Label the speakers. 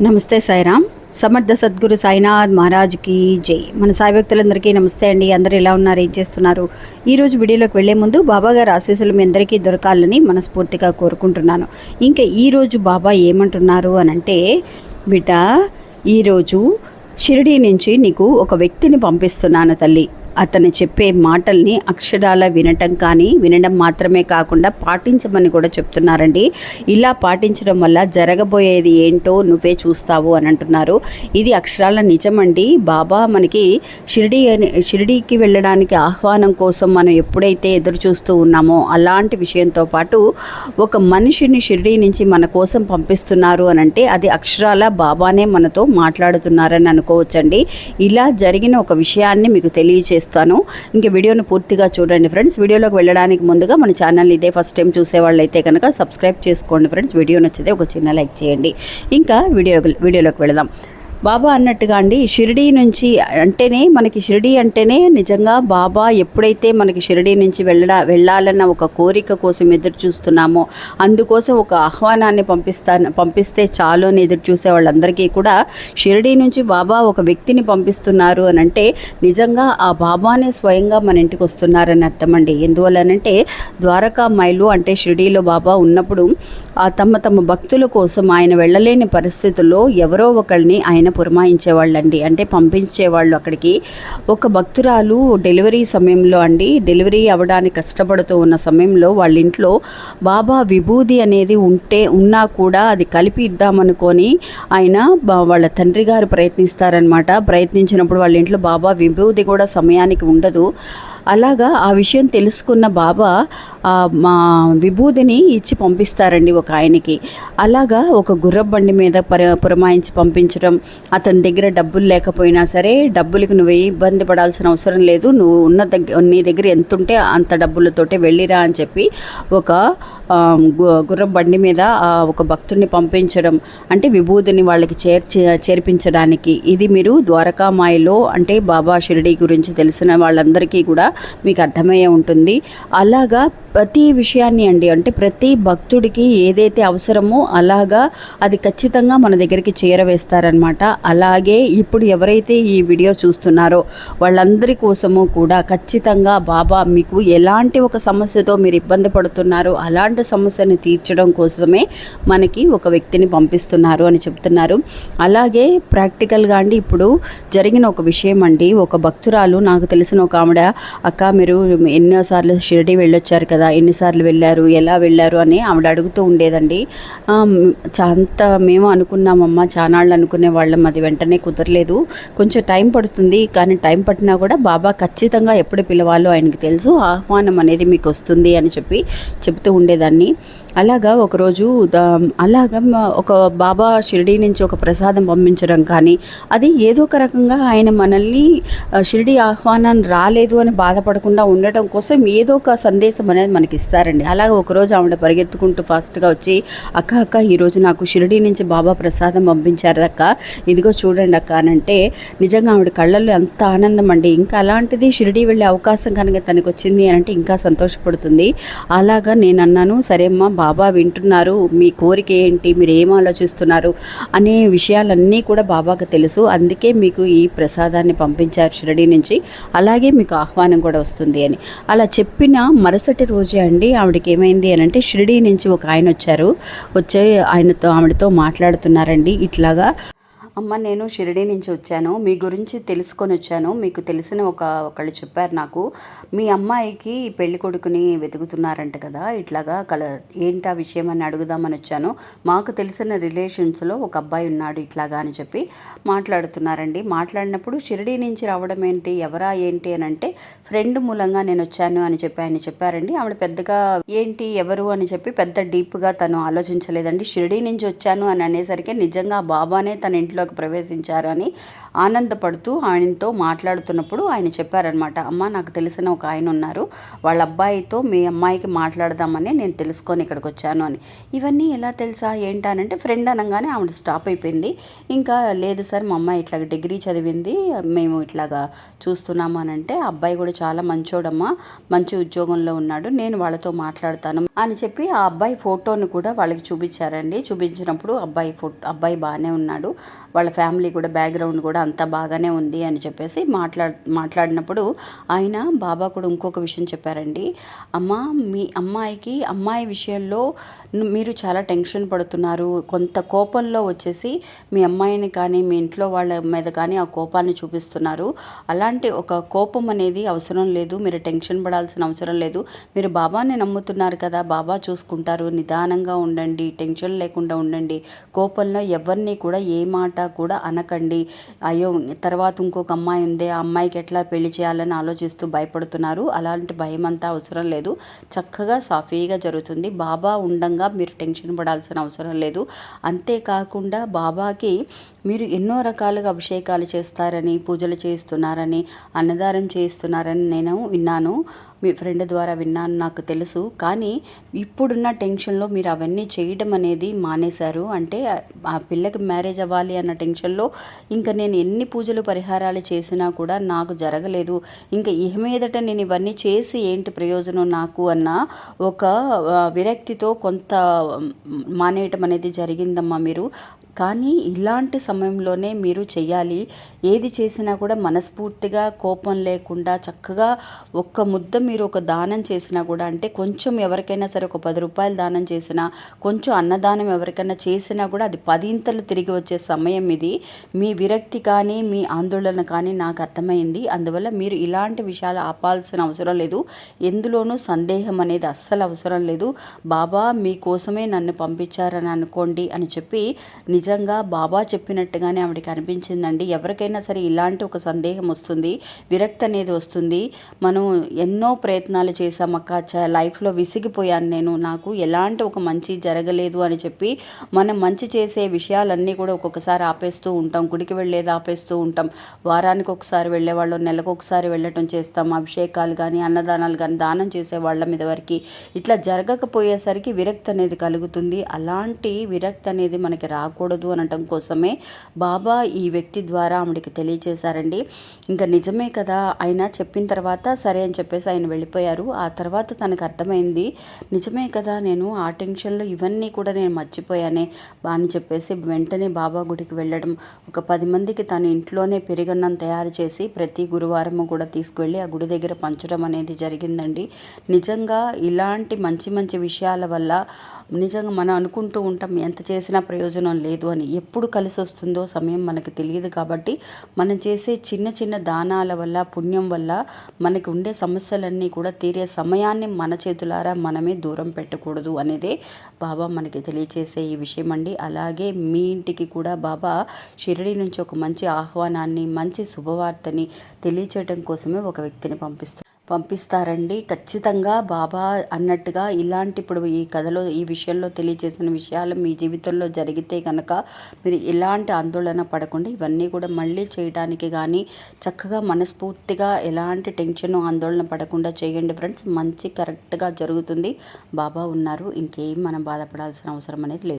Speaker 1: నమస్తే సాయిరామ్. సమర్థ సద్గురు సాయినాథ్ మహారాజ్కి జై. మన సాయి భక్తులందరికీ నమస్తే అండి. అందరూ ఎలా ఉన్నారు, ఏం చేస్తున్నారు? ఈరోజు వీడియోలోకి వెళ్లే ముందు బాబా గారి ఆశీస్సులు మీ అందరికీ దొరకాలని మనస్ఫూర్తిగా కోరుకుంటున్నాను. ఇంకా ఈరోజు బాబా ఏమంటున్నారు అనంటే, బిడ్డ, ఈరోజు షిరిడీ నుంచి నీకు ఒక వ్యక్తిని పంపిస్తున్నాను తల్లి. అతను చెప్పే మాటల్ని అక్షరాల వినడం మాత్రమే కాకుండా పాటించమని కూడా చెప్తున్నారండి. ఇలా పాటించడం వల్ల జరగబోయేది ఏంటో నువ్వే చూస్తావు అని అంటున్నారు. ఇది అక్షరాల నిజమండి. బాబా మనకి షిరిడీకి వెళ్ళడానికి ఆహ్వానం కోసం మనం ఎప్పుడైతే ఎదురు చూస్తూ ఉన్నామో అలాంటి విషయంతో పాటు ఒక మనిషిని షిరిడీ నుంచి మన కోసం పంపిస్తున్నారు అని అంటే అది అక్షరాల బాబానే మనతో మాట్లాడుతున్నారని అనుకోవచ్చండి. ఇలా జరిగిన ఒక విషయాన్ని మీకు తెలియజేస్తాను. ఇంకా వీడియోను పూర్తిగా చూడండి ఫ్రెండ్స్. వీడియోలోకి వెళ్ళడానికి ముందుగా మన ఛానల్ ఇదే ఫస్ట్ టైం చూసేవాళ్ళు అయితే కనుక సబ్స్క్రైబ్ చేసుకోండి ఫ్రెండ్స్. వీడియో నచ్చితే ఒక చిన్న లైక్ చేయండి. ఇంకా వీడియోలోకి వెళదాం. బాబా అన్నట్టుగా అండి, షిరిడీ నుంచి అంటేనే మనకి షిరిడీ అంటేనే నిజంగా బాబా ఎప్పుడైతే మనకి షిరిడీ నుంచి వెళ్ళాలన్న ఒక కోరిక కోసం ఎదురు చూస్తున్నామో, అందుకోసం ఒక ఆహ్వానాన్ని పంపిస్తే చాలు అని ఎదురు చూసే వాళ్ళందరికీ కూడా షిరిడీ నుంచి బాబా ఒక వ్యక్తిని పంపిస్తున్నారు అని అంటే నిజంగా ఆ బాబానే స్వయంగా మన ఇంటికి వస్తున్నారని అర్థమండి. ఎందువల్లనంటే ద్వారకామాయిలు అంటే షిరిడీలో బాబా ఉన్నప్పుడు తమ భక్తుల కోసం ఆయన వెళ్ళలేని పరిస్థితుల్లో ఎవరో ఒకరిని ఆయన పురమాయించేవాళ్ళండి, అంటే పంపించేవాళ్ళు అక్కడికి. ఒక భక్తురాలు డెలివరీ సమయంలో డెలివరీ అవ్వడానికి కష్టపడుతూ ఉన్న సమయంలో వాళ్ళ ఇంట్లో బాబా విభూది అనేది ఉన్నా కూడా అది కలిపి ఇద్దామనుకొని ఆయన వాళ్ళ తండ్రి గారు ప్రయత్నించినప్పుడు వాళ్ళ ఇంట్లో బాబా విభూది కూడా సమయానికి ఉండదు. అలాగా ఆ విషయం తెలుసుకున్న బాబా మా విభూదిని ఇచ్చి పంపిస్తారండి ఒక ఆయనకి. అలాగా ఒక గుర్రపు బండి మీద పురమాయించి పంపించడం, అతని దగ్గర డబ్బులు లేకపోయినా సరే డబ్బులకి నువ్వు ఇబ్బంది పడాల్సిన అవసరం లేదు, నువ్వు నీ దగ్గర ఎంత ఉంటే అంత డబ్బులతోటే వెళ్ళిరా అని చెప్పి ఒక గుర్రపు బండి మీద ఒక భక్తుడిని పంపించడం, అంటే విభూదిని వాళ్ళకి చేర్పించడానికి. ఇది మీరు ద్వారకామాయిలో అంటే బాబా షిరిడీ గురించి తెలిసిన వాళ్ళందరికీ కూడా మీకు అర్థమయ్యే ఉంటుంది. అలాగా ప్రతి విషయాన్ని అంటే ప్రతి భక్తుడికి ఏదైతే అవసరమో అలాగా అది ఖచ్చితంగా మన దగ్గరికి చేరవేస్తారనమాట. అలాగే ఇప్పుడు ఎవరైతే ఈ వీడియో చూస్తున్నారో వాళ్ళందరి కోసము కూడా ఖచ్చితంగా బాబా మీకు ఎలాంటి ఒక సమస్యతో మీరు ఇబ్బంది పడుతున్నారో అలాంటి సమస్యను తీర్చడం కోసమే మనకి ఒక వ్యక్తిని పంపిస్తున్నారు అని చెప్తున్నారు. అలాగే ప్రాక్టికల్గా ఇప్పుడు జరిగిన ఒక విషయం ఒక భక్తురాలు, నాకు తెలిసిన ఒక ఆవిడ, అక్క మీరు ఎన్నోసార్లు షిరిడీ వెళ్ళొచ్చారు కదా, ఎన్నిసార్లు వెళ్ళారు, ఎలా వెళ్ళారు అని ఆవిడ అడుగుతూ ఉండేదండి. అంత మేము అనుకున్నామమ్మా, చానాళ్ళు అనుకునే వాళ్ళం, అది వెంటనే కుదరలేదు, కొంచెం టైం పడుతుంది, కానీ టైం పట్టినా కూడా బాబా ఖచ్చితంగా ఎప్పుడు పిలవాలో ఆయనకి తెలుసు, ఆహ్వానం అనేది మీకు వస్తుంది అని చెప్తూ ఉండేదాన్ని. అలాగా ఒకరోజు ఒక బాబా షిరిడీ నుంచి ఒక ప్రసాదం పంపించడం కానీ, అది ఏదో ఒక రకంగా ఆయన మనల్ని షిరిడీ ఆహ్వానం రాలేదు అని బాధపడకుండా ఉండటం కోసం ఏదో ఒక సందేశం అనేది మనకి ఇస్తారండి. అలాగే ఒకరోజు ఆవిడ పరిగెత్తుకుంటూ ఫాస్ట్గా వచ్చి, అక్క ఈరోజు నాకు షిరిడీ నుంచి బాబా ప్రసాదం పంపించారు అక్క, ఇదిగో చూడండి అక్క అని అంటే నిజంగా ఆవిడ కళ్ళల్లో ఎంత ఆనందం అండి. ఇంకా అలాంటిది షిరిడీ వెళ్ళే అవకాశం కనుక తనకు వచ్చింది అని అంటే ఇంకా సంతోషపడుతుంది. అలాగా నేను అన్నాను, సరే అమ్మా, బాబా వింటున్నారు, మీ కోరిక ఏంటి, మీరు ఏం ఆలోచిస్తున్నారు అనే విషయాలన్నీ కూడా బాబాకు తెలుసు, అందుకే మీకు ఈ ప్రసాదాన్ని పంపించారు షిరిడీ నుంచి, అలాగే మీకు ఆహ్వానం కూడా వస్తుంది అని. అలా చెప్పిన మరుసటి రోజే ఆవిడకి ఏమైంది అని అంటే షిరిడీ నుంచి ఒక ఆయన వచ్చి ఆవిడతో మాట్లాడుతున్నారండి. ఇట్లాగా, అమ్మ నేను షిరిడీ నుంచి వచ్చాను, మీ గురించి తెలుసుకొని వచ్చాను, మీకు తెలిసిన ఒకళ్ళు చెప్పారు నాకు, మీ అమ్మాయికి పెళ్లి కొడుకుని వెతుకుతున్నారంట కదా, ఇట్లాగా ఏంటా విషయం అని అడుగుదామని వచ్చాను, మాకు తెలిసిన రిలేషన్స్లో ఒక అబ్బాయి ఉన్నాడు ఇట్లాగా అని చెప్పి మాట్లాడుతున్నారండి. మాట్లాడినప్పుడు షిరిడీ నుంచి రావడం ఏంటి, ఎవరా ఏంటి అని అంటే ఫ్రెండ్ మూలంగా నేను వచ్చాను అని చెప్పి ఆయన చెప్పారండి. ఆవిడ పెద్దగా ఏంటి ఎవరు అని చెప్పి పెద్ద డీప్గా తను ఆలోచించలేదండి. షిరిడీ నుంచి వచ్చాను అని అనేసరికి నిజంగా బాబానే తన ఇంట్లో ప్రవేశించారు అని ఆనందపడుతూ ఆయనతో మాట్లాడుతున్నప్పుడు ఆయన చెప్పారనమాట, అమ్మ నాకు తెలిసిన ఒక ఆయన ఉన్నారు, వాళ్ళ అబ్బాయితో మీ అమ్మాయికి మాట్లాడదామని నేను తెలుసుకొని ఇక్కడికి వచ్చాను అని. ఇవన్నీ ఎలా తెలుసా ఏంటనంటే ఫ్రెండ్ అనగానే ఆవిడ స్టాప్ అయిపోయింది. ఇంకా లేదు సార్ మా అమ్మాయి ఇట్లాగ డిగ్రీ చదివింది, మేము ఇట్లాగా చూస్తున్నాము అని అంటే, అబ్బాయి కూడా చాలా మంచోడమ్మా, మంచి ఉద్యోగంలో ఉన్నాడు, నేను వాళ్ళతో మాట్లాడతాను అని చెప్పి ఆ అబ్బాయి ఫోటోను కూడా వాళ్ళకి చూపించారండి. చూపించినప్పుడు అబ్బాయి బాగానే ఉన్నాడు, వాళ్ళ ఫ్యామిలీ కూడా బ్యాక్గ్రౌండ్ కూడా అంతా బాగానే ఉంది అని చెప్పేసి మాట్లాడినప్పుడు ఆయన బాబా కూడా ఇంకొక విషయం చెప్పారండి. అమ్మ మీ అమ్మాయి విషయంలో మీరు చాలా టెన్షన్ పడుతున్నారు, కొంత కోపంలో వచ్చేసి మీ అమ్మాయిని కానీ మీ ఇంట్లో వాళ్ళ మీద కానీ ఆ కోపాన్ని చూపిస్తున్నారు. అలాంటి ఒక కోపం అనేది అవసరం లేదు, మీరు టెన్షన్ పడాల్సిన అవసరం లేదు. మీరు బాబాని నమ్ముతున్నారు కదా, బాబా చూసుకుంటారు, నిదానంగా ఉండండి, టెన్షన్ లేకుండా ఉండండి, కోపంలో ఎవరిని కూడా ఏ మాట కూడా అనకండి. అయ్యో తర్వాత ఇంకొక అమ్మాయి ఉంది, ఆ అమ్మాయికి ఎట్లా పెళ్లి చేయాలని ఆలోచిస్తూ భయపడుతున్నారు, అలాంటి భయం అంతా అవసరం లేదు, చక్కగా సాఫీగా జరుగుతుంది. బాబా ఉండంగా మీరు టెన్షన్ పడాల్సిన అవసరం లేదు. అంతేకాకుండా బాబాకి మీరు ఎన్నో రకాలుగా అభిషేకాలు చేస్తారని, పూజలు చేస్తున్నారని, అన్నదానం చేస్తున్నారని నేను విన్నాను, మీ ఫ్రెండ్ ద్వారా విన్నాను, నాకు తెలుసు. కానీ ఇప్పుడున్న టెన్షన్లో మీరు అవన్నీ చేయడం అనేది మానేశారు. అంటే ఆ పిల్లకి మ్యారేజ్ అవ్వాలి అన్న టెన్షన్లో ఇంకా నేను ఎన్ని పూజలు పరిహారాలు చేసినా కూడా నాకు జరగలేదు, ఇంకా ఇహ మీదట నేను ఇవన్నీ చేసి ఏంటి ప్రయోజనం నాకు అన్న ఒక విరక్తితో కొంత మానేయటం అనేది జరిగిందమ్మా మీరు. కానీ ఇలాంటి సమయంలోనే మీరు చెయ్యాలి. ఏది చేసినా కూడా మనస్ఫూర్తిగా కోపం లేకుండా చక్కగా ఒక్క ముద్ద మీరు ఒక దానం చేసినా కూడా, అంటే కొంచెం ఎవరికైనా సరే ఒక 10 రూపాయలు దానం చేసినా, కొంచెం అన్నదానం ఎవరికైనా చేసినా కూడా అది 10 ఇంతలు తిరిగి వచ్చే సమయం ఇది. మీ విరక్తి కానీ మీ ఆందోళన కానీ నాకు అర్థమైంది. అందువల్ల మీరు ఇలాంటి విషయాలు ఆపాల్సిన అవసరం లేదు, ఎందులోనూ సందేహం అనేది అస్సలు అవసరం లేదు. బాబా మీకోసమే నన్ను పంపించారని అనుకోండి అని చెప్పి నిజంగా బాబా చెప్పినట్టుగానే ఆవిడకి అనిపించిందండి. ఎవరికైనా సరే ఇలాంటి ఒక సందేహం వస్తుంది, విరక్తి అనేది వస్తుంది. మనం ఎన్నో ప్రయత్నాలు చేశామక్క, లైఫ్లో విసిగిపోయాను నేను, నాకు ఎలాంటి ఒక మంచి జరగలేదు అని చెప్పి మనం మంచి చేసే విషయాలన్నీ కూడా ఒక్కొక్కసారి ఆపేస్తూ ఉంటాం. గుడికి వెళ్ళేది ఆపేస్తూ ఉంటాం, వారానికి ఒకసారి వెళ్ళేవాళ్ళం, నెలకు ఒకసారి వెళ్ళటం చేస్తాం, అభిషేకాలు కానీ అన్నదానాలు కానీ దానం చేసే వాళ్ళ మీద వరకు ఇట్లా జరగకపోయేసరికి విరక్తి అనేది కలుగుతుంది. అలాంటి విరక్తి అనేది మనకి రాకూడదు అనటం కోసమే బాబా ఈ వ్యక్తి ద్వారా ఆవిడకి తెలియచేశారండి. ఇంకా నిజమే కదా, ఆయన చెప్పిన తర్వాత సరే అని చెప్పేసి ఆయన వెళ్ళిపోయారు. ఆ తర్వాత తనకు అర్థమైంది, నిజమే కదా, నేను ఆ టెన్షన్లో ఇవన్నీ కూడా నేను మర్చిపోయానే అని చెప్పేసి వెంటనే బాబా గుడికి వెళ్ళడం, ఒక 10 మందికి తన ఇంట్లోనే పెరుగన్నం తయారు చేసి ప్రతి గురువారము కూడా తీసుకువెళ్ళి ఆ గుడి దగ్గర పంచడం అనేది జరిగిందండి. నిజంగా ఇలాంటి మంచి మంచి విషయాల వల్ల నిజంగా మనం అనుకుంటూ ఉంటాం ఎంత చేసినా ప్రయోజనం లేదు అని. ఎప్పుడు కలిసి వస్తుందో సమయం మనకు తెలియదు. కాబట్టి మనం చేసే చిన్న చిన్న దానాల వల్ల, పుణ్యం వల్ల మనకు ఉండే సమస్యలన్నీ కూడా తీరే సమయాన్ని మన చేతులారా మనమే దూరం పెట్టకూడదు అనేదే బాబా మనకి తెలియచేసే ఈ విషయం అండి. అలాగే మీ ఇంటికి కూడా బాబా షిరిడి నుంచి ఒక మంచి ఆహ్వానాన్ని, మంచి శుభవార్తని తెలియచేయడం కోసమే ఒక వ్యక్తిని పంపిస్తారండి. ఖచ్చితంగా బాబా అన్నట్టుగా ఇలాంటి ఇప్పుడు ఈ కథలో ఈ విషయంలో తెలియజేసిన విషయాలు మీ జీవితంలో జరిగితే కనుక మీరు ఎలాంటి ఆందోళన పడకుండా ఇవన్నీ కూడా మళ్ళీ చేయడానికి కానీ చక్కగా మనస్ఫూర్తిగా ఎలాంటి టెన్షన్ ఆందోళన పడకుండా చేయండి ఫ్రెండ్స్. మంచి కరెక్ట్గా జరుగుతుంది. బాబా ఉన్నారు, ఇంకేం మనం బాధపడాల్సిన అవసరం అనేది లేదు.